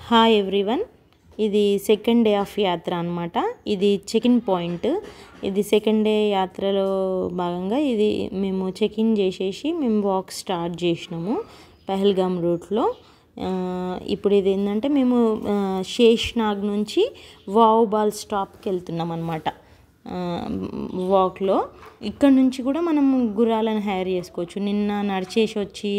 Hi everyone, ఇది second day of యాత్ర అనమాట. ఇది చెకిన్ పాయింట్. ఇది సెకండ్ డే యాత్రలో భాగంగా ఇది మేము చెకిన్ చేసేసి మేము వాక్ స్టార్ట్ చేసినాము పహల్గామ్ రూట్లో. ఇప్పుడు ఇది ఏంటంటే మేము శేష్నాగ్ నుంచి వావ్బాల్ స్టాప్కి వెళ్తున్నాం అనమాట. వాక్లో ఇక్కడ నుంచి కూడా మనం గుర్రాలను హైర్ చేసుకోవచ్చు. నిన్న నడిచేసి వచ్చి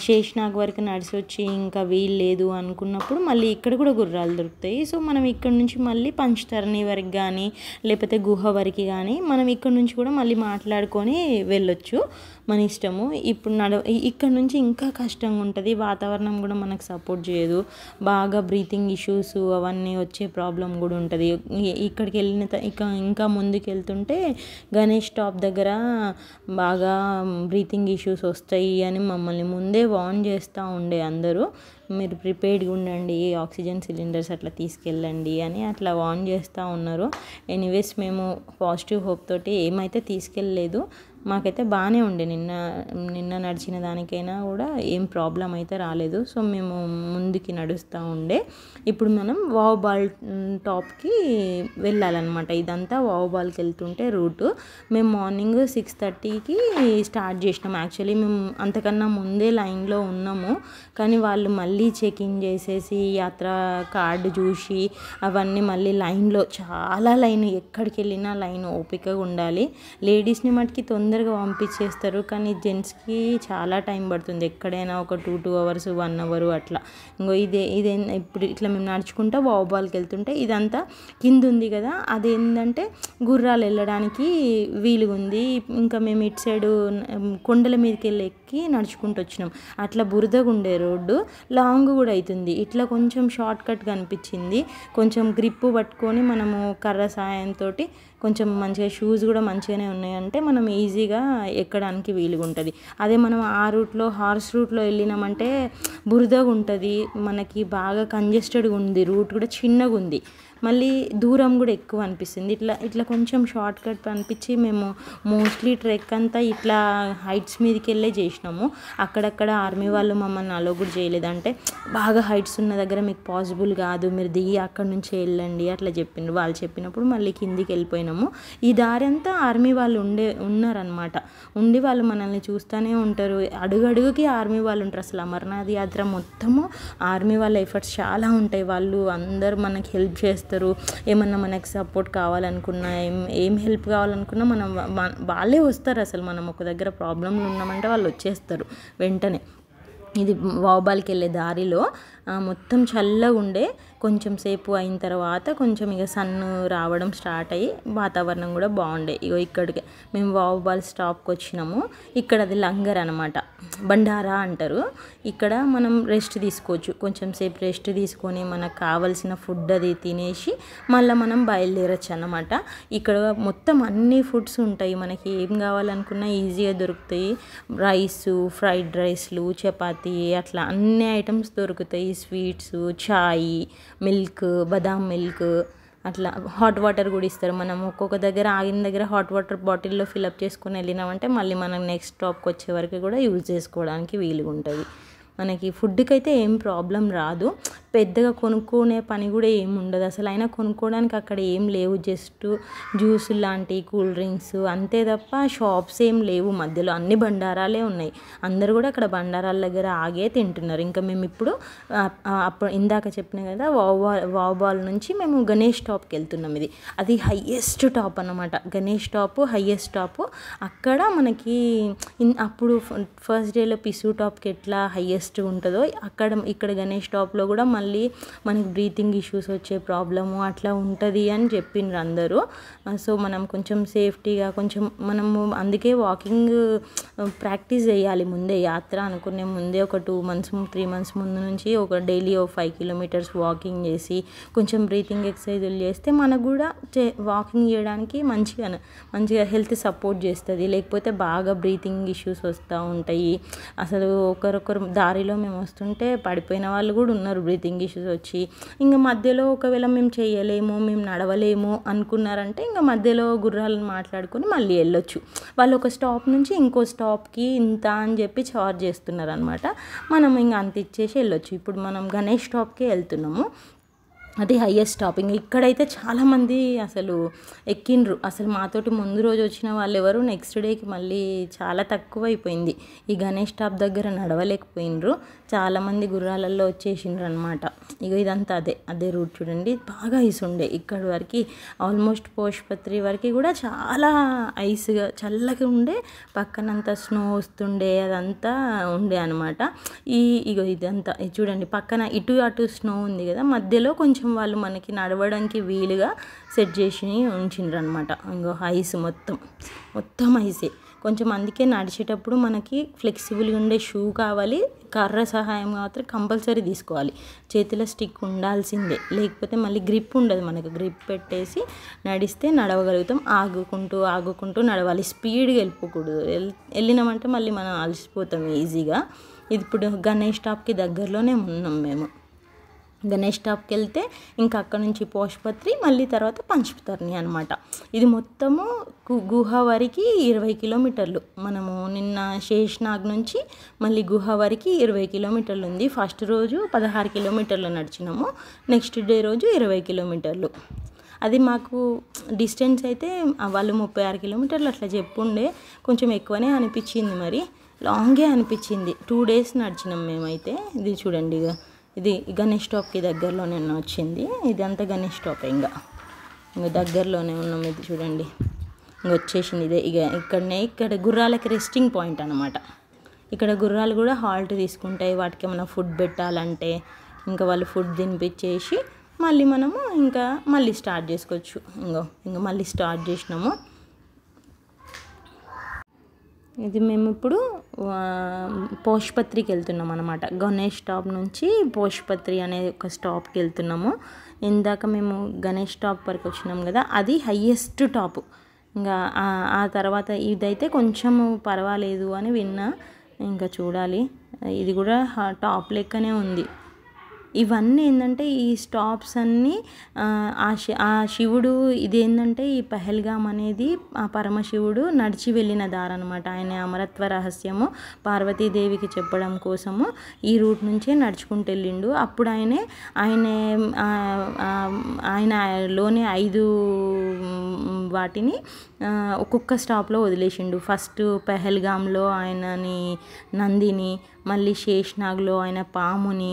శేష్నాగ్ వరకు నడిచి వచ్చి ఇంకా వీలు లేదు అనుకున్నప్పుడు మళ్ళీ ఇక్కడ కూడా గుర్రాలు దొరుకుతాయి. సో మనం ఇక్కడ నుంచి మళ్ళీ పంచతరణి వరకు కానీ లేకపోతే గుహ వరకు కానీ మనం ఇక్కడ నుంచి కూడా మళ్ళీ మాట్లాడుకొని వెళ్ళొచ్చు, మన ఇష్టము. ఇప్పుడు ఇక్కడ నుంచి ఇంకా కష్టంగా ఉంటుంది, వాతావరణం కూడా మనకు సపోర్ట్ చేయదు, బాగా బ్రీతింగ్ ఇష్యూస్ అవన్నీ వచ్చే ప్రాబ్లం కూడా ఉంటుంది. ఇక్కడికి వెళ్ళిన ఇంకా ముందుకు వెళ్తుంటే గణేష్ టాప్ దగ్గర బాగా బ్రీతింగ్ ఇష్యూస్ వస్తాయి అని మమ్మల్ని ముందే వార్న్ చేస్తూ ఉండే అందరూ. మీరు ప్రిపేర్డ్గా ఉండండి, ఆక్సిజన్ సిలిండర్స్ అట్లా తీసుకెళ్ళండి అని అట్లా వార్న్ చేస్తూ ఉన్నారు. ఎనీవేస్ మేము పాజిటివ్ హోప్ తోటి ఏమైతే తీసుకెళ్ళలేదు, మాకైతే బాగానే ఉండే. నిన్న నడిచిన దానికైనా కూడా ఏం ప్రాబ్లం అయితే రాలేదు. సో మేము ముందుకి నడుస్తూ ఉండే. ఇప్పుడు మనం వావ్బాల్ టాప్కి వెళ్ళాలన్నమాట. ఇదంతా వావ్బాల్కి వెళ్తుంటే రూటు. మేము మార్నింగ్ 6:30కి స్టార్ట్ చేసినాం. యాక్చువల్లీ మేము అంతకన్నా ముందే లైన్లో ఉన్నాము, కానీ వాళ్ళు మళ్ళీ చెకింగ్ చేసేసి యాత్ర కార్డు చూసి అవన్నీ మళ్ళీ లైన్లో చాలా లైన్, ఎక్కడికి వెళ్ళినా లైన్ ఓపికగా ఉండాలి. లేడీస్ని మటుకి తొందరగా పంపించేస్తారు, కానీ జెంట్స్కి చాలా టైం పడుతుంది. ఎక్కడైనా ఒక 2 hours 1 hour అట్లా. ఇంకో ఇదే ఇప్పుడు ఇట్లా మేము నడుచుకుంటా వావ్బాల్కి వెళ్తుంటే ఇదంతా కింద ఉంది కదా, అదేంటంటే గుర్రాలు వెళ్ళడానికి వీలుగా ఉంది. ఇంకా మేము ఇటు సైడు కొండల మీదకి ఎక్కి నడుచుకుంటూ వచ్చినాం. అట్లా బురదగా ఉండే రోడ్డు, లాంగ్ కూడా అవుతుంది. ఇట్లా కొంచెం షార్ట్ కట్ కనిపించింది. కొంచెం గ్రిప్ పట్టుకొని మనము కర్ర సాయంతో కొంచెం మంచిగా షూస్ కూడా మంచిగానే ఉన్నాయంటే మనం ఈజీగా ఎక్కడానికి వీలుగా ఉంటుంది. అదే మనం ఆ రూట్లో హార్స్ రూట్లో వెళ్ళినామంటే బురదగా ఉంటుంది, మనకి బాగా కంజెస్టెడ్గా ఉంది, రూట్ కూడా చిన్నగా ఉంది, మళ్ళీ దూరం కూడా ఎక్కువ అనిపిస్తుంది. ఇట్లా కొంచెం షార్ట్ కట్ అనిపించి మేము మోస్ట్లీ ట్రెక్ అంతా ఇట్లా హైట్స్ మీదకి వెళ్ళే చేసినాము. అక్కడక్కడ ఆర్మీ వాళ్ళు మమ్మల్ని అలో కూడా చేయలేదంటే బాగా హైట్స్ ఉన్న దగ్గర మీకు పాసిబుల్ కాదు, మీరు దిగి అక్కడ నుంచి వెళ్ళండి అట్లా చెప్పిండ్రు. వాళ్ళు చెప్పినప్పుడు మళ్ళీ కిందికి వెళ్ళిపోయినాము. ఈ దారి అంతా ఆర్మీ వాళ్ళు ఉన్నారనమాట. ఉండి వాళ్ళు మనల్ని చూస్తూనే ఉంటారు. అడుగడుగుకి ఆర్మీ వాళ్ళు ఉంటారు. అసలు అమర్నాథ్ యాత్ర మొత్తము ఆర్మీ వాళ్ళ ఎఫర్ట్స్ చాలా ఉంటాయి. వాళ్ళు అందరూ మనకి హెల్ప్ చేస్తారు. ఏమన్నా మనకు సపోర్ట్ కావాలనుకున్నా, ఏం హెల్ప్ కావాలనుకున్నా వాళ్ళే వస్తారు. అసలు మనం ఒక దగ్గర ప్రాబ్లంలు ఉన్నామంటే వాళ్ళు వచ్చేస్తారు వెంటనే. ఇది వావ్బాల్కి వెళ్ళే దారిలో మొత్తం చల్లగా ఉండే. కొంచెం సేపు అయిన తర్వాత కొంచెం ఇక సన్ రావడం స్టార్ట్ అయ్యి వాతావరణం కూడా బాగుండే. ఇక్కడికి మేము వావ్బాల్ స్టాప్కి వచ్చినాము. ఇక్కడ అది లంగర్ అనమాట, బండారా అంటారు. ఇక్కడ మనం రెస్ట్ తీసుకోవచ్చు, కొంచెం సేపు రెస్ట్ తీసుకొని మనకు కావాల్సిన ఫుడ్ అది తినేసి మళ్ళీ మనం బయలుదేరచ్చు అన్నమాట. ఇక్కడ మొత్తం అన్ని ఫుడ్స్ ఉంటాయి, మనకి ఏం కావాలనుకున్నా ఈజీగా దొరుకుతాయి. రైసు, ఫ్రైడ్ రైస్లు, చపాతీ అట్లా అన్ని ఐటమ్స్ దొరుకుతాయి. స్వీట్స్, చాయ్, మిల్క్, బదాం మిల్క్, అట్లా హాట్ వాటర్ కూడా ఇస్తారు. మనం ఒక్కొక్క దగ్గర ఆగిన దగ్గర హాట్ వాటర్ బాటిల్లో ఫిల్అప్ చేసుకొని వెళ్ళినామంటే మళ్ళీ మనం నెక్స్ట్ స్టాప్కి వచ్చే వరకు కూడా యూజ్ చేసుకోవడానికి వీలుగా ఉంటుంది. మనకి ఫుడ్కి అయితే ఏం ప్రాబ్లం రాదు, పెద్దగా కొనుక్కునే పని కూడా ఏమి ఉండదు అసలు. అయినా కొనుక్కోవడానికి అక్కడ ఏం లేవు, జస్ట్ జ్యూస్ లాంటి కూల్ డ్రింక్స్ అంతే తప్ప షాప్స్ ఏం లేవు. మధ్యలో అన్ని బండారాలే ఉన్నాయి. అందరు కూడా అక్కడ బండారాల దగ్గర ఆగే తింటున్నారు. ఇంకా మేము ఇప్పుడు అప్పుడు ఇందాక చెప్పిన కదా వావ్బాల్ నుంచి మేము గణేష్ టాప్కి వెళ్తున్నాం. అది హయ్యెస్ట్ టాప్ అన్నమాట. Ganesh top highest top. అక్కడ మనకి అప్పుడు ఫస్ట్ డేలో పిసు టాప్కి ఎట్లా హయ్యెస్ట్ ఉంటుందో ఇక్కడ గణేష్ టాప్లో కూడా మళ్ళీ మనకి బ్రీతింగ్ ఇష్యూస్ వచ్చే ప్రాబ్లము అట్లా ఉంటుంది అని చెప్పిండ్రు అందరూ. సో మనం కొంచెం సేఫ్టీగా మనము అందుకే వాకింగ్ ప్రాక్టీస్ చేయాలి ముందే. యాత్ర అనుకునే ముందే ఒక 2 months 3 months ముందు నుంచి ఒక డైలీ 5 kilometers వాకింగ్ చేసి కొంచెం బ్రీతింగ్ ఎక్సర్సైజులు చేస్తే మనకు కూడా వాకింగ్ చేయడానికి మంచిగా హెల్త్ సపోర్ట్ చేస్తుంది. లేకపోతే బాగా బ్రీతింగ్ ఇష్యూస్ వస్తూ ఉంటాయి. అసలు ఒకరొకరు దారిలో మేము వస్తుంటే పడిపోయిన వాళ్ళు కూడా ఉన్నారు, బ్రీతింగ్ ఇష్యూస్ వచ్చి. ఇంకా మధ్యలో ఒకవేళ మేము చేయలేము, మేము నడవలేము అనుకున్నారంటే ఇంకా మధ్యలో గుర్రాలను మాట్లాడుకొని మళ్ళీ వెళ్ళొచ్చు. వాళ్ళు ఒక స్టాప్ నుంచి ఇంకో స్టాప్కి ఇంత అని చెప్పి చార్జ్ చేస్తున్నారు అనమాట. మనం ఇంకా అంత ఇచ్చేసి వెళ్ళొచ్చు. ఇప్పుడు మనం గణేష్ స్టాప్కే వెళ్తున్నాము, అది హైయెస్ట్ స్టాప్. ఇంకా ఇక్కడైతే చాలామంది అసలు ఎక్కిండ్రు. అసలు మాతోటి ముందు రోజు వచ్చిన వాళ్ళు ఎవరు నెక్స్ట్ డేకి మళ్ళీ చాలా తక్కువ అయిపోయింది. ఈ గణేష్ స్టాప్ దగ్గర నడవలేకపోయినరు, చాలామంది గుర్రాలలో వచ్చేసిండ్రు అనమాట. ఇక ఇదంతా అదే రూట్ చూడండి, బాగా ఐస్ ఉండే ఇక్కడి వరకు, ఆల్మోస్ట్ పోష్పత్రి వరకు కూడా చాలా ఐస్గా చల్లగా ఉండే, పక్కనంతా స్నో వస్తుండే, అదంతా ఉండే అనమాట. ఇగో ఇదంతా చూడండి, పక్కన ఇటు అటు స్నో ఉంది కదా, మధ్యలో కొంచెం వాళ్ళు మనకి నడవడానికి వీలుగా సెట్ చేసి ఉంచిండ్రు అనమాట. ఇంకో ఐస్ మొత్తం ఐసే. కొంచెం అందుకే నడిచేటప్పుడు మనకి ఫ్లెక్సిబుల్గా ఉండే షూ కావాలి, కర్ర సహాయం మాత్రం కంపల్సరీ తీసుకోవాలి. చేతిలో స్టిక్ ఉండాల్సిందే, లేకపోతే మళ్ళీ గ్రిప్ ఉండదు మనకు. గ్రిప్ పెట్టేసి నడిస్తే నడవగలుగుతాం. ఆగుకుంటూ నడవాలి, స్పీడ్గా వెళ్ళిపోకూడదు. వెళ్ళినామంటే మళ్ళీ మనం అలసిపోతాం ఈజీగా. ఇది ఇప్పుడు గణేష్ స్టాప్కి దగ్గరలోనే ఉన్నాం మేము. గణేష్ స్టాప్కి వెళ్తే ఇంకా అక్కడ నుంచి పోష్పత్రి, మళ్ళీ తర్వాత పంచతర్ని అనమాట. ఇది మొత్తము గుహ వరకు 20 కిలోమీటర్లు. మనము నిన్న శేషనాగ్ నుంచి మళ్ళీ గుహ వరకు 20 కిలోమీటర్లు ఉంది. ఫస్ట్ రోజు 16 కిలోమీటర్లు నడిచినాము, నెక్స్ట్ డే రోజు 20 కిలోమీటర్లు. అది మాకు డిస్టెన్స్ అయితే వాళ్ళు 36 కిలోమీటర్లు అట్లా చెప్పుండే, కొంచెం ఎక్కువనే అనిపించింది, మరి లాంగే అనిపించింది. 2 days నడిచినాం మేమైతే. ఇది చూడండి, ఇది గణేష్ స్టాప్కి దగ్గరలోనే వచ్చింది. ఇదంతా గణేష్ స్టాప్, ఇంకా దగ్గరలోనే ఉన్నాం. ఇది చూడండి, ఇంక వచ్చేసింది ఇదే. ఇక్కడ గుర్రాలకి రెస్టింగ్ పాయింట్ అనమాట. ఇక్కడ గుర్రాలు కూడా హాల్ట్ తీసుకుంటాయి, వాటికి ఏమైనా ఫుడ్ పెట్టాలంటే ఇంకా వాళ్ళు ఫుడ్ తినిపించేసి మళ్ళీ మనము ఇంకా మళ్ళీ స్టార్ట్ చేసుకోవచ్చు. ఇంకా మళ్ళీ స్టార్ట్ చేసినాము. ఇది మేము ఇప్పుడు పోష్పత్రికి వెళ్తున్నాం అనమాట. గణేష్ స్టాప్ నుంచి పోష్పత్రి అనే ఒక స్టాప్కి వెళ్తున్నాము. ఇందాక మేము గణేష్ స్టాప్ వరకు వచ్చినాం కదా, అది హయ్యెస్ట్ టాప్. ఇంకా ఆ తర్వాత ఇదైతే కొంచెం పర్వాలేదు అని విన్నా, ఇంకా చూడాలి. ఇది కూడా టాప్ లెక్కనే ఉంది. ఇవన్నీ ఏంటంటే ఈ స్టాప్స్ అన్నీ ఆ శివుడు, ఇదేంటంటే ఈ పహల్గామ్ అనేది ఆ పరమశివుడు నడిచి వెళ్ళిన దారి అనమాట. ఆయన అమరత్వ రహస్యము పార్వతీదేవికి చెప్పడం కోసము ఈ రూట్ నుంచే నడుచుకుంటూ వెళ్ళిండు. అప్పుడు ఆయనలోనే 5 వాటిని ఒక్కొక్క స్టాప్లో వదిలేసిండు. ఫస్ట్ పహల్గామ్లో ఆయనని నందిని, మళ్ళీ శేషనాగ్లో ఆయన పాముని,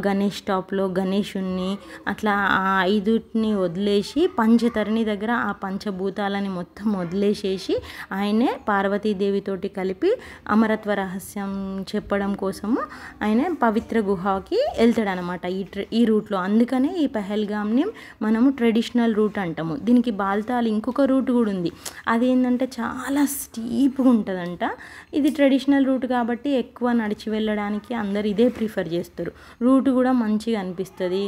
గణేష్ స్టాప్లో గణేషుణ్ణి, అట్లా ఆ 5ని వదిలేసి పంచతరణి దగ్గర ఆ పంచభూతాలని మొత్తం వదిలేసేసి ఆయనే పార్వతీదేవితోటి కలిపి అమరత్వ రహస్యం చెప్పడం కోసము ఆయన పవిత్ర గుహకి వెళ్తాడనమాట ఈ రూట్లో. అందుకనే ఈ పహల్గామ్ని మనము ట్రెడిషనల్ రూట్ అంటాము. దీనికి బాల్తాల్ ఇంకొక రూట్ కూడా ఉంది, అదేంటంటే చాలా స్టీప్గా ఉంటుందంట. ఇది ట్రెడిషనల్ రూట్ కాబట్టి ఎక్కువ నడిచి వెళ్ళడానికి అందరు ఇదే ప్రిఫర్ చేస్తారు. రూట్ కూడా మంచిగా అనిపిస్తుంది,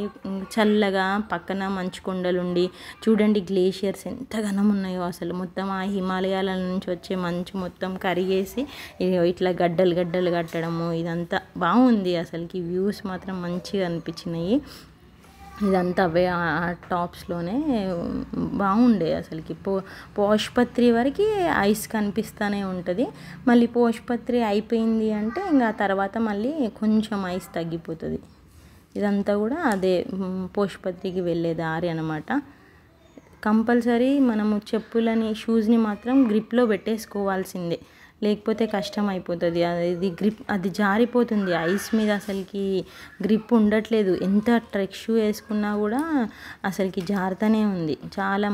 చల్లగా, పక్కన మంచు కొండలుండి చూడండి గ్లేషియర్స్ ఎంత ఘనం ఉన్నాయో అసలు. మొత్తం ఆ హిమాలయాల నుంచి వచ్చే మంచు మొత్తం కరిగేసి ఇట్లా గడ్డలు కట్టడము, ఇదంతా బాగుంది. అసలుకి వ్యూస్ మాత్రం మంచిగా అనిపించినాయి. ఇదంతా అవే ఆ టాప్స్లోనే బాగుండే అసలుకి. పోష్పత్రి వరకు ఐస్ కనిపిస్తూనే ఉంటుంది. మళ్ళీ పోష్పత్రి అయిపోయింది అంటే ఇంకా తర్వాత మళ్ళీ కొంచెం ఐస్ తగ్గిపోతుంది. ఇదంతా కూడా అదే పోష్పత్రికి వెళ్ళే దారి అనమాట. కంపల్సరీ మనము చెప్పులని, షూస్ని మాత్రం గ్రిప్లో పెట్టేసుకోవాల్సిందే, లేకపోతే కష్టం అయిపోతుంది. అది జారిపోతుంది ఐస్ మీద, అసలుకి గ్రిప్ ఉండట్లేదు. ఎంత ట్రెక్ షూ వేసుకున్నా కూడా అసలుకి జారుతూనే ఉంది. చాలా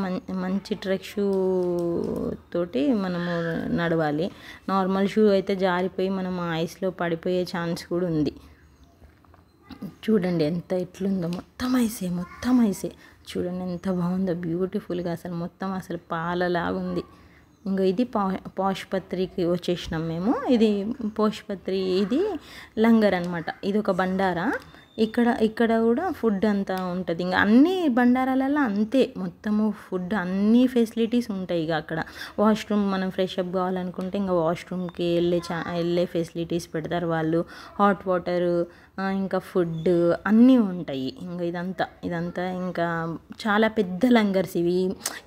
మంచి ట్రెక్ షూ తోటి మనము నడవాలి. నార్మల్ షూ అయితే జారిపోయి మనం ఐస్లో పడిపోయే ఛాన్స్ కూడా ఉంది. చూడండి ఎంత ఎట్లుందో, మొత్తం ఐసే. చూడండి ఎంత బాగుందో, బ్యూటిఫుల్గా అసలు మొత్తం అసలు పాలలాగుంది. ఇంకా ఇది పోష్పత్రికి వచ్చేసినాం మేము. ఇది పోష్పత్రి, ఇది లంగర్ అనమాట. ఇది ఒక బండారా. ఇక్కడ కూడా ఫుడ్ అంతా ఉంటుంది. ఇంకా అన్ని బండారాలలో అంతే, మొత్తము ఫుడ్ అన్ని ఫెసిలిటీస్ ఉంటాయి. ఇక అక్కడ వాష్రూమ్ మనం ఫ్రెష్ అప్ కావాలనుకుంటే ఇంకా వాష్రూమ్కి వెళ్ళే ఫెసిలిటీస్ పెడతారు వాళ్ళు. హాట్ వాటరు, ఇంకా ఫుడ్ అన్నీ ఉంటాయి. ఇంకా ఇదంతా ఇంకా చాలా పెద్ద లంగర్స్ ఇవి.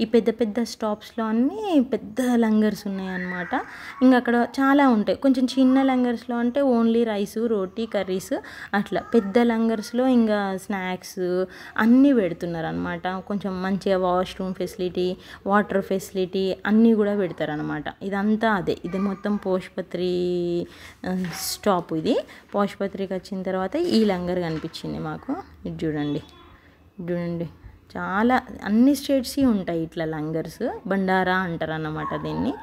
ఈ పెద్ద పెద్ద స్టాప్స్లో అన్నీ పెద్ద లంగర్స్ ఉన్నాయన్నమాట. ఇంకా అక్కడ చాలా ఉంటాయి. కొంచెం చిన్న లంగర్స్లో అంటే ఓన్లీ రైసు, రోటీ, కర్రీస్ అట్లా. పెద్ద లంగర్స్లో ఇంకా స్నాక్స్ అన్నీ పెడుతున్నారు అనమాట. కొంచెం మంచిగా వాష్రూమ్ ఫెసిలిటీ, వాటర్ ఫెసిలిటీ అన్నీ కూడా పెడతారనమాట. ఇదంతా ఇది మొత్తం పోష్పత్రి స్టాప్. ఇది పోష్పత్రికి వచ్చిన తర్వాత ఈ లంగర్ కనిపించింది మాకు. ఇది చూడండి చాలా అన్ని స్టేట్స్ ఉంటాయి ఇట్లా లంగర్స్. బండారా అంటారు అన్నమాట దీన్ని.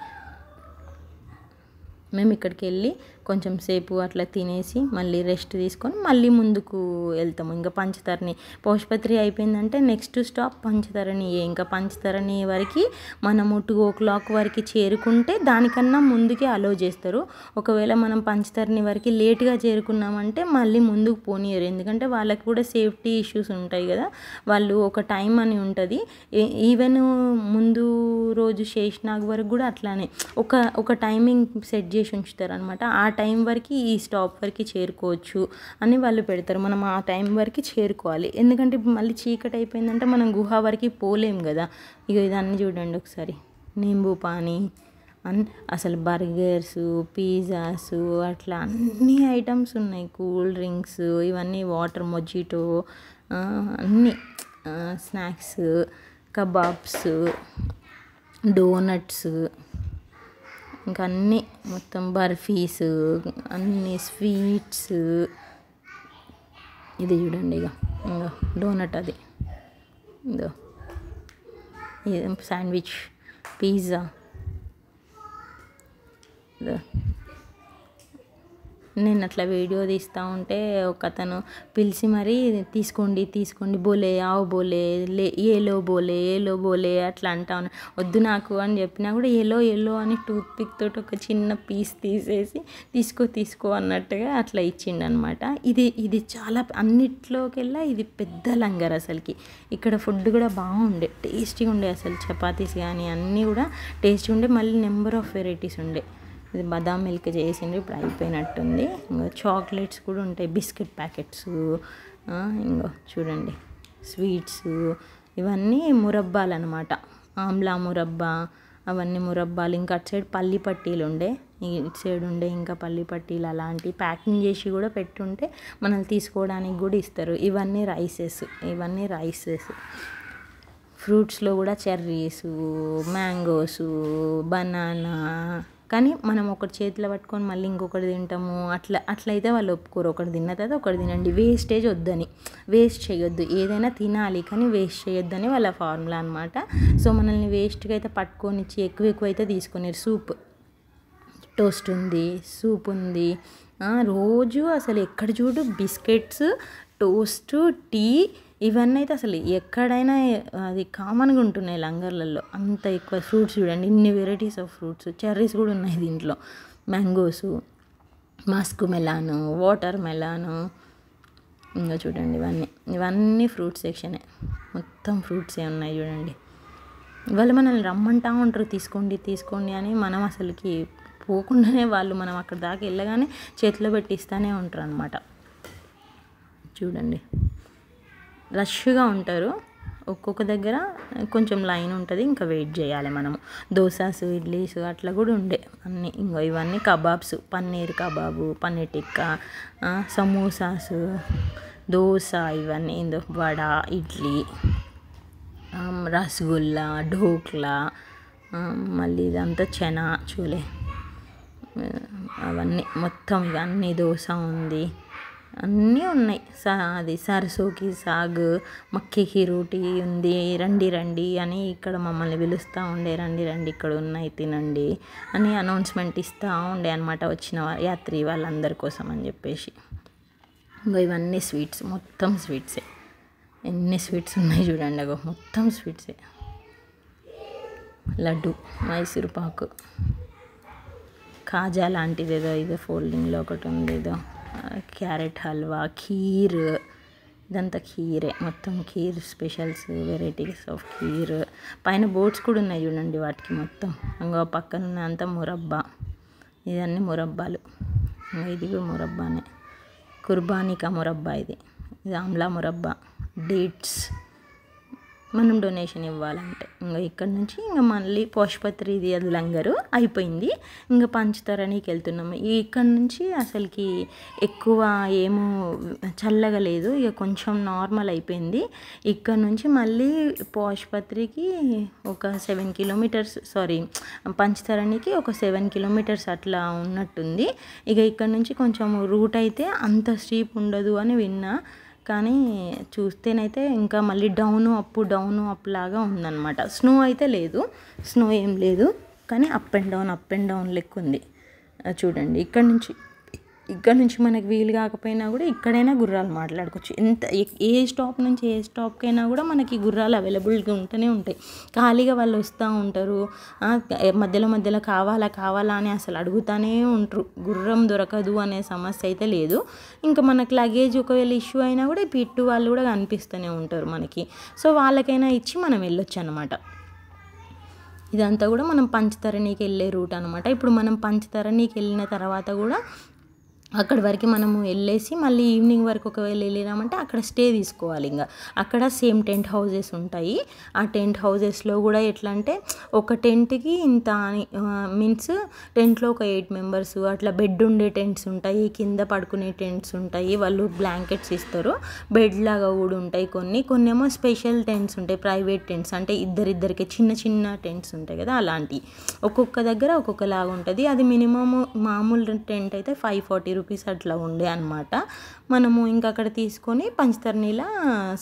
మేము ఇక్కడికి వెళ్ళి కొంచెం సేపు అట్లా తినేసి మళ్ళీ రెస్ట్ తీసుకొని మళ్ళీ ముందుకు వెళ్తాము. ఇంకా పంచతరణి పోష్పత్రి అయిపోయిందంటే నెక్స్ట్ స్టాప్ పంచతరణి. ఇంకా పంచతరణి వరకు మనము 2 o'clock వరకు చేరుకుంటే దానికన్నా ముందుకే అలో చేస్తారు. ఒకవేళ మనం పంచతరణి వరకు లేట్గా చేరుకున్నామంటే మళ్ళీ ముందుకు పోనీయరు. ఎందుకంటే వాళ్ళకి కూడా సేఫ్టీ ఇష్యూస్ ఉంటాయి కదా. వాళ్ళు ఒక టైం అని ఉంటుంది. ఈవెన్ ముందు రోజు శేషనాగ్ వరకు కూడా అట్లానే ఒక టైమింగ్ సెట్ చేసి ఉంచుతారు అనమాట. ఆ టైం వరకు ఈ స్టాప్ వరకు చేరుకోవచ్చు అని వాళ్ళు పెడతారు. మనం ఆ టైం వరకు చేరుకోవాలి. ఎందుకంటే మళ్ళీ చీకటి అయిపోయిందంటే మనం గుహ వరకు పోలేం కదా. ఇక ఇదన్నీ చూడండి ఒకసారి. నింబు పానీ అసలు బర్గర్స్, పిజ్జాస్ అట్లా అన్ని ఐటమ్స్ ఉన్నాయి. కూల్ డ్రింక్స్ ఇవన్నీ, వాటర్, మొజిటో అన్నీ, స్నాక్స్, కబాబ్స్, డోనట్స్, ఇంకా అన్నీ మొత్తం బర్ఫీస్, అన్నీ స్వీట్స్. ఇది చూడండి ఇక డోనట్, అది ఇదో శాండ్విచ్, పిజ్జా. నేను అట్లా వీడియో తీస్తూ ఉంటే ఒక అతను పిలిచి మరీ తీసుకోండి బోలే ఆవు బోలే ఏలో బోలే అట్లా అంటా ఉన్నా. వద్దు నాకు అని చెప్పినా కూడా ఏలో అని టూత్పిక్ తోటి ఒక చిన్న పీస్ తీసేసి తీసుకో అన్నట్టుగా అట్లా ఇచ్చిండనమాట. ఇది చాలా అన్నిట్లోకెల్లా ఇది పెద్ద లంగర్ అసలుకి. ఇక్కడ ఫుడ్ కూడా బాగుండే, టేస్టీగా ఉండే. అసలు చపాతీస్ కానీ అన్నీ కూడా టేస్టీగా ఉండే. మళ్ళీ నెంబర్ ఆఫ్ వెరైటీస్ ఉండే. ఇది బదాం మిల్క్ చేసింది, ఇప్పుడు అయిపోయినట్టుంది. ఇంకా చాక్లెట్స్ కూడా ఉంటాయి, బిస్కెట్ ప్యాకెట్స్. ఇంకో చూడండి స్వీట్స్. ఇవన్నీ మురబ్బాలు అనమాట. ఆమ్లా మురబ్బా, అవన్నీ మురబ్బాలు. ఇంకా అటు సైడ్ పల్లి పట్టీలు ఉండే, ఇటు సైడ్ ఉండే ఇంకా పల్లి పట్టీలు. అలాంటి ప్యాకింగ్ చేసి కూడా పెట్టుంటే మనల్ని తీసుకోవడానికి కూడా ఇస్తారు. ఇవన్నీ రైసెస్. ఫ్రూట్స్లో కూడా చెర్రీస్, మ్యాంగోస్, బనానా. కానీ మనం ఒకటి చేతిలో పట్టుకొని మళ్ళీ ఇంకొకటి తింటాము. అట్లయితే వాళ్ళు ఒప్పుకోరు. ఒకటి తిన్న తర్వాత ఒకటి తినండి, వేస్టేజ్ వద్దని. వేస్ట్ చేయొద్దు, ఏదైనా తినాలి కానీ వేస్ట్ చేయొద్దని వాళ్ళ ఫార్ములా అనమాట. సో మనల్ని వేస్ట్గా అయితే పట్టుకొని ఇచ్చి ఎక్కువ అయితే తీసుకునేరు. టోస్ట్ ఉంది, సూప్ ఉంది. రోజు అసలు ఎక్కడ చూడు బిస్కెట్స్, టోస్ట్, టీ. ఇవన్నీ అయితే అసలు ఎక్కడైనా అది కామన్గా ఉంటున్నాయి లంగర్లలో. అంత ఎక్కువ. ఫ్రూట్స్ చూడండి, ఇన్ని వెరైటీస్ ఆఫ్ ఫ్రూట్స్. చెర్రీస్ కూడా ఉన్నాయి దీంట్లో. Mangoes, muskmelon, watermelon. ఇంకా చూడండి ఇవన్నీ ఫ్రూట్ సెక్షనే. మొత్తం ఫ్రూట్సే ఉన్నాయి చూడండి. ఇవాళ మనల్ని రమ్మంటా ఉంటారు తీసుకోండి అని. మనం అసలుకి పోకుండానే వాళ్ళు మనం అక్కడ దాకా వెళ్ళగానే చేతిలో పెట్టి ఇస్తూనే ఉంటారు అనమాట. చూడండి రష్గా ఉంటారు. ఒక్కొక్క దగ్గర కొంచెం లైన్ ఉంటుంది, ఇంకా వెయిట్ చేయాలి మనము. దోసాస్, ఇడ్లీస్ అట్లా కూడా ఉండే అన్నీ. ఇవన్నీ kebabs, paneer kebab, paneer tikka, samosas, dosa, ఇవన్నీ వడ, ఇడ్లీ, రసగుల్లా, ఢోక్లా, మళ్ళీ ఇదంతా చనా చోలే, అవన్నీ మొత్తం ఇవన్నీ. దోశ ఉంది, అన్నీ ఉన్నాయి. అది సరసోకి సాగ్, మక్కేకి రోటీ ఉంది. రండి అని ఇక్కడ మమ్మల్ని పిలుస్తూ ఉండే. రండి ఇక్కడ ఉన్నాయి తినండి అని అనౌన్స్మెంట్ ఇస్తూ ఉండే అనమాట, వచ్చిన యాత్రి వాళ్ళందరి కోసం అని చెప్పేసి. ఇంకా ఇవన్నీ స్వీట్స్, మొత్తం స్వీట్సే. ఎన్ని స్వీట్స్ ఉన్నాయి చూడండి, అగో మొత్తం స్వీట్సే. లడ్డు, మైసూర్ పాకు, కాజా లాంటిది ఏదో ఫోల్డింగ్లో ఒకటి ఉంది, ఏదో క్యారెట్ హల్వా, ఖీర్, ఇదంతా ఖీరే, మొత్తం kheer specials, varieties of kheer. పైన బోట్స్ కూడా ఉన్నాయి చూడండి వాటికి మొత్తం. ఇంకో పక్కన ఉన్న అంతా మురబ్బా, ఇదన్నీ మురబ్బాలు. ఇది కూడా మురబ్బానే, కుర్బానీ కా మురబ్బా. ఇది ఆమ్లా మురబ్బా, డేట్స్. మనం డొనేషన్ ఇవ్వాలంటే ఇంకా ఇక్కడ నుంచి ఇంకా మళ్ళీ పశుపత్రిది అది లంగరు అయిపోయింది. ఇంకా పంచతరణికి వెళ్తున్నాము. ఇక్కడ నుంచి అసలుకి ఎక్కువ ఏమో చల్లగా లేదు, ఇక కొంచెం నార్మల్ అయిపోయింది. ఇక్కడ నుంచి మళ్ళీ పశుపత్రికి ఒక 7 కిలోమీటర్స్, సారీ పంచతరణికి ఒక 7 కిలోమీటర్స్ అట్లా ఉన్నట్టుంది. ఇక ఇక్కడ నుంచి కొంచెం రూట్ అయితే అంత స్టీప్ ఉండదు అని విన్నా, కానీ చూస్తేనైతే ఇంకా మళ్ళీ డౌను అప్ లాగా ఉందన్నమాట. స్నో అయితే లేదు, స్నో ఏం లేదు, కానీ అప్ అండ్ డౌన్ లెక్క ఉంది. చూడండి ఇక్కడ నుంచి మనకి వీలు కాకపోయినా కూడా ఇక్కడైనా గుర్రాలు మాట్లాడుకోవచ్చు. ఏ స్టాప్ నుంచి ఏ స్టాప్కైనా కూడా మనకి గుర్రాలు అవైలబుల్గా ఉంటూనే ఉంటాయి. ఖాళీగా వాళ్ళు వస్తూ ఉంటారు, మధ్యలో కావాలా అని అసలు అడుగుతూనే ఉంటారు. గుర్రం దొరకదు అనే సమస్య అయితే లేదు. ఇంకా మనకి లగేజ్ ఒకవేళ ఇష్యూ అయినా కూడా పిట్టు వాళ్ళు కూడా కనిపిస్తూనే ఉంటారు మనకి. సో వాళ్ళకైనా ఇచ్చి మనం వెళ్ళొచ్చు అనమాట. ఇదంతా కూడా మనం పంచతరణికి వెళ్ళే రూట్ అనమాట. ఇప్పుడు మనం పంచతరణికి వెళ్ళిన తర్వాత కూడా అక్కడి వరకు మనము వెళ్ళేసి మళ్ళీ ఈవినింగ్ వరకు ఒకవేళ వెళ్ళినామంటే అక్కడ స్టే తీసుకోవాలి. ఇంకా అక్కడ సేమ్ టెంట్ హౌజెస్ ఉంటాయి. ఆ టెంట్ హౌజెస్లో కూడా ఎట్లా అంటే ఒక టెంట్కి ఇంత మీన్స్ టెంట్లో ఒక 8 మెంబర్స్ అట్లా బెడ్ ఉండే టెంట్స్ ఉంటాయి, కింద పడుకునే టెంట్స్ ఉంటాయి, వాళ్ళు బ్లాంకెట్స్ ఇస్తారు, బెడ్ లాగా కూడా ఉంటాయి. కొన్ని ఏమో స్పెషల్ టెంట్స్ ఉంటాయి, ప్రైవేట్ టెంట్స్ అంటే ఇద్దరికి చిన్న టెంట్స్ ఉంటాయి కదా, అలాంటివి ఒక్కొక్క దగ్గర ఒక్కొక్కలాగా ఉంటుంది. అది మినిమమ్ మామూలు టెంట్ అయితే 540 రూపీస్ అట్లా ఉండే అనమాట. మనము ఇంకా అక్కడ తీసుకొని పంచతరణిలో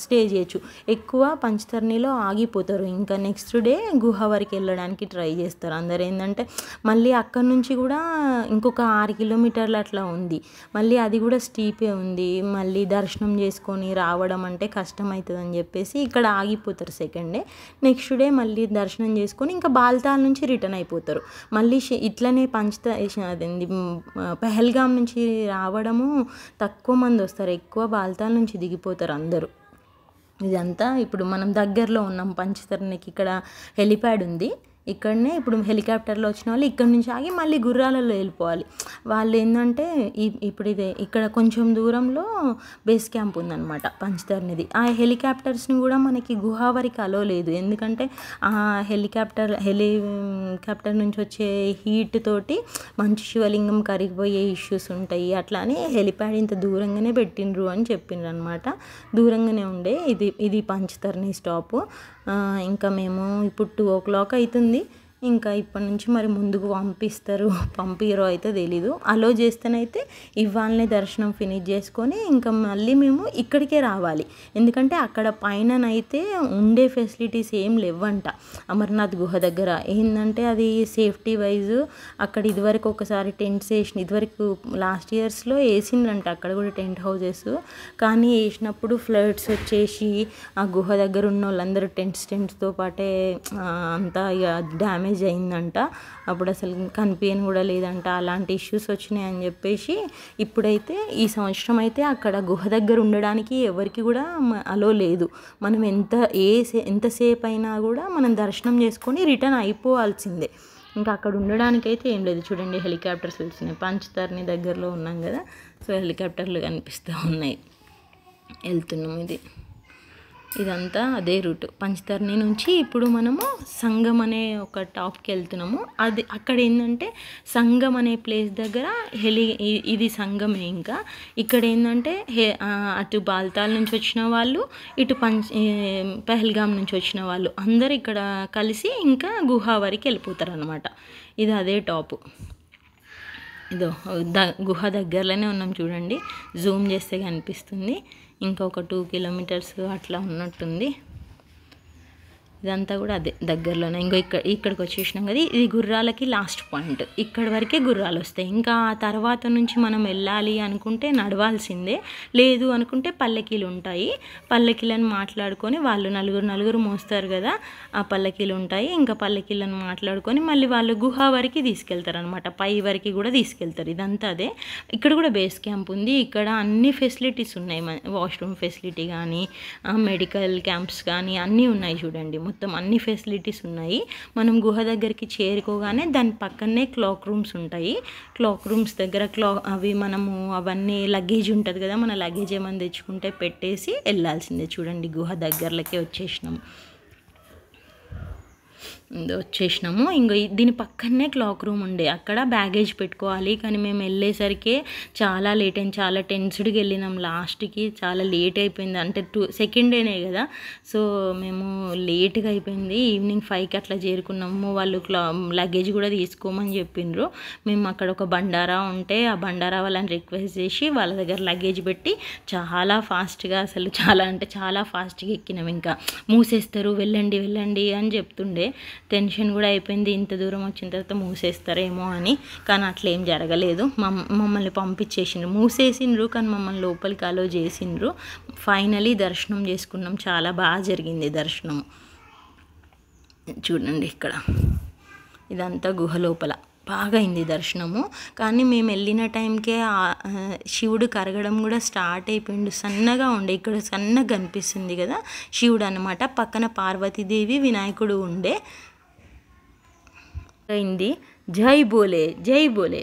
స్టే చేయొచ్చు. ఎక్కువ పంచతరణిలో ఆగిపోతారు, ఇంకా నెక్స్ట్ డే గుహ వరకు వెళ్ళడానికి ట్రై చేస్తారు అందరు. ఏంటంటే మళ్ళీ అక్కడ నుంచి కూడా ఇంకొక 6 కిలోమీటర్లు అట్లా ఉంది, మళ్ళీ అది కూడా స్టీపే ఉంది. మళ్ళీ దర్శనం చేసుకొని రావడం అంటే కష్టం అవుతుందని చెప్పేసి ఇక్కడ ఆగిపోతారు సెకండ్ డే. నెక్స్ట్ డే మళ్ళీ దర్శనం చేసుకొని ఇంకా బాల్తాల్ నుంచి రిటర్న్ అయిపోతారు. మళ్ళీ ఇట్లనే అదేంది పెహల్గాం నుంచి రావడము తక్కువ మంది వస్తారు, ఎక్కువ బాల్తాల్ నుంచి దిగిపోతారు అందరూ. ఇదంతా ఇప్పుడు మనం దగ్గరలో ఉన్నాం పంచతరణికి. ఇక్కడ హెలిప్యాడ్ ఉంది, ఇక్కడనే ఇప్పుడు హెలికాప్టర్లో వచ్చిన వాళ్ళు ఇక్కడ నుంచి ఆగి మళ్ళీ గుర్రాలలో వెళ్ళిపోవాలి. వాళ్ళు ఏంటంటే ఇప్పుడు ఇక్కడ కొంచెం దూరంలో బేస్ క్యాంప్ ఉందన్నమాట పంచతరణిది. ఆ హెలికాప్టర్స్ని కూడా మనకి గుహ వరకు అలో లేదు, ఎందుకంటే ఆ హెలికాప్టర్ నుంచి వచ్చే హీట్ తోటి మంచు శివలింగం కరిగిపోయే ఇష్యూస్ ఉంటాయి. అట్లా అని హెలిప్యాడ్ ఇంత దూరంగానే పెట్టిండ్రు అని చెప్పిండ్రు అనమాట. దూరంగానే ఉండే ఇది పంచతరణి స్టాపు. ఇంకా మేము ఇప్పుడు 2 o'clock అవుతుంది. ఇంకా ఇప్పటి నుంచి మరి ముందుకు పంపిరో అయితే తెలీదు. అలో చేస్తేనైతే ఇవాళనే దర్శనం ఫినిష్ చేసుకొని ఇంకా మళ్ళీ మేము ఇక్కడికే రావాలి, ఎందుకంటే అక్కడ పైననైతే ఉండే ఫెసిలిటీస్ ఏం లేవంట అమర్నాథ్ గుహ దగ్గర. ఏంటంటే అది సేఫ్టీ వైజ్ అక్కడ ఇదివరకు ఒకసారి టెంట్స్ ఇదివరకు లాస్ట్ ఇయర్స్లో వేసిండ్రంట అక్కడ కూడా టెంట్ హౌజెస్, కానీ వేసినప్పుడు ఫ్లడ్స్ వచ్చేసి ఆ గుహ దగ్గర ఉన్న వాళ్ళందరూ టెంట్స్తో పాటే అంతా ఇక డ్యామేజ్ అయిందంట. అప్పుడు అసలు కనిపించని కూడా లేదంట, అలాంటి ఇష్యూస్ వచ్చినాయి అని చెప్పేసి ఇప్పుడైతే ఈ సంవత్సరం అయితే అక్కడ గుహ దగ్గర ఉండడానికి ఎవరికి కూడా అలో లేదు. మనం ఎంతసేపు అయినా కూడా మనం దర్శనం చేసుకొని రిటర్న్ అయిపోవాల్సిందే. ఇంకా అక్కడ ఉండడానికి అయితే ఏం లేదు. చూడండి హెలికాప్టర్స్ వచ్చినాయి, పంచతరణి దగ్గరలో ఉన్నాం కదా, సో హెలికాప్టర్లు కనిపిస్తూ ఉన్నాయి. వెళ్తున్నాం, ఇదంతా అదే రూట్. పంచతరణి నుంచి ఇప్పుడు మనము సంగం అనే ఒక టాప్కి వెళ్తున్నాము. అది అక్కడ ఏంటంటే సంగం అనే ప్లేస్ దగ్గర ఇది సంగమే. ఇంకా ఇక్కడ ఏంటంటే అటు బాల్తాల్ నుంచి వచ్చిన వాళ్ళు, ఇటు పెహల్గాం నుంచి వచ్చిన వాళ్ళు అందరు ఇక్కడ కలిసి ఇంకా గుహ వరకు వెళ్ళిపోతారు అనమాట. ఇది అదే టాపు. గుహ దగ్గరలోనే ఉన్నాం చూడండి, జూమ్ చేస్తే కనిపిస్తుంది. ఇంకా ఒక 2 kilometers అట్లా ఉన్నట్టుంది. ఇదంతా కూడా అదే దగ్గరలోనే. ఇంకో ఇక్కడికి వచ్చేసినాం కదా, ఇది గుర్రాలకి లాస్ట్ పాయింట్. ఇక్కడ వరకే గుర్రాలు వస్తాయి. ఇంకా ఆ తర్వాత నుంచి మనం వెళ్ళాలి అనుకుంటే నడవాల్సిందే, లేదు అనుకుంటే పల్లకీలు ఉంటాయి. పల్లకీలను మాట్లాడుకొని వాళ్ళు నలుగురు మోస్తారు కదా, ఆ పల్లకీలు ఉంటాయి. ఇంకా పల్లకీలను మాట్లాడుకొని మళ్ళీ వాళ్ళు గుహ వరకు తీసుకెళ్తారు అనమాట, పై వరకు కూడా తీసుకెళ్తారు. ఇదంతా అదే. ఇక్కడ కూడా బేస్ క్యాంప్ ఉంది. ఇక్కడ అన్ని ఫెసిలిటీస్ ఉన్నాయి, వాష్రూమ్ ఫెసిలిటీ కానీ మెడికల్ క్యాంప్స్ కానీ అన్నీ ఉన్నాయి. చూడండి మొత్తం అన్ని ఫెసిలిటీస్ ఉన్నాయి. మనం గుహ దగ్గరికి చేరుకోగానే దాని పక్కనే క్లాక్ రూమ్స్ ఉంటాయి. క్లాక్ రూమ్స్ దగ్గర అవి మనము అవన్నీ లగేజ్ ఉంటుంది కదా, మన లగేజ్ ఏమైనా తెచ్చుకుంటే పెట్టేసి వెళ్ళాల్సిందే. చూడండి గుహ దగ్గరలోకి వచ్చేసినాము. ఇంకో దీని పక్కనే క్లాక్ రూమ్ ఉండే, అక్కడ బ్యాగేజ్ పెట్టుకోవాలి. కానీ మేము వెళ్ళేసరికి చాలా లేట్ అయింది, చాలా టెన్స్డ్గా వెళ్ళినాం. లాస్ట్కి చాలా లేట్ అయిపోయింది, అంటే సెకండ్ డేనే కదా, సో మేము లేట్గా అయిపోయింది. ఈవినింగ్ 5కి అట్లా చేరుకున్నాము. వాళ్ళు లగేజ్ కూడా తీసుకోమని చెప్పిండ్రు. మేము అక్కడ ఒక బండారా ఉంటే ఆ బండారా వాళ్ళని రిక్వెస్ట్ చేసి వాళ్ళ దగ్గర లగేజ్ పెట్టి చాలా ఫాస్ట్గా, అసలు చాలా అంటే చాలా ఫాస్ట్గా ఎక్కినాం. ఇంకా మూసేస్తారు వెళ్ళండి అని చెప్తుండే. టెన్షన్ కూడా అయిపోయింది, ఇంత దూరం వచ్చిన తర్వాత మూసేస్తారేమో అని. కానీ అట్లా ఏం జరగలేదు. మమ్మల్ని పంపించేసిండ్రు, మూసేసిండ్రు కానీ మమ్మల్ని లోపలికి అలో చేసిండ్రు. ఫైనలీ దర్శనం చేసుకున్నాం. చాలా బాగా జరిగింది దర్శనం. చూడండి ఇక్కడ ఇదంతా గుహ లోపల బాగా అయింది దర్శనము. కానీ మేము వెళ్ళిన టైంకే శివుడు కరగడం కూడా స్టార్ట్ అయిపోయిండు. సన్నగా ఉండే, ఇక్కడ సన్నగా కనిపిస్తుంది కదా శివుడు అన్నమాట. పక్కన పార్వతీదేవి వినాయకుడు ఉండే. అయింది. జై బోలే.